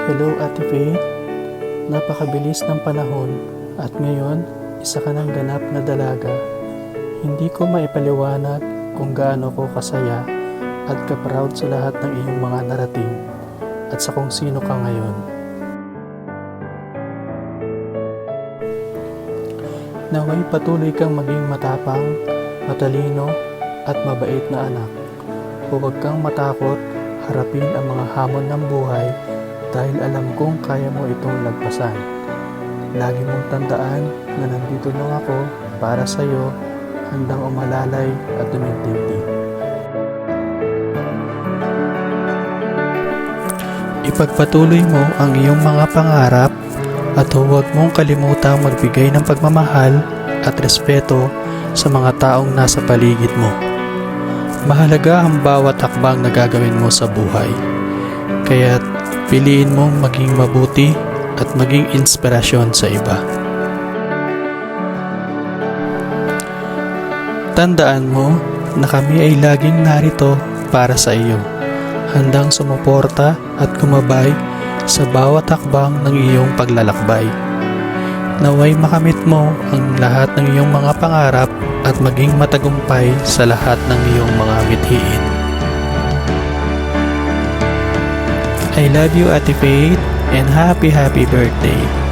Hello Ate Faith, napakabilis ng panahon at ngayon isa ka ng ganap na dalaga. Hindi ko maipaliwanag kung gaano ko kasaya at ka-proud sa lahat ng iyong mga narating at sa kung sino ka ngayon. Naway patuloy kang maging matapang, matalino at mabait na anak. Huwag kang matakot harapin ang mga hamon ng buhay dahil alam kong kaya mo itong lagpasan. Lagi mong tandaan na nandito lang ako para sa iyo, handang umalalay at dumigdig. Ipagpatuloy mo ang iyong mga pangarap at huwag mong kalimutang magbigay ng pagmamahal at respeto sa mga taong nasa paligid mo. Mahalaga ang bawat hakbang na gagawin mo sa buhay. Kaya't piliin mong maging mabuti at maging inspirasyon sa iba. Tandaan mo na kami ay laging narito para sa iyo, handang sumuporta at gumabay sa bawat hakbang ng iyong paglalakbay. Naway makamit mo ang lahat ng iyong mga pangarap at maging matagumpay sa lahat ng iyong mga mithiin. I love you Ate Faith and happy birthday!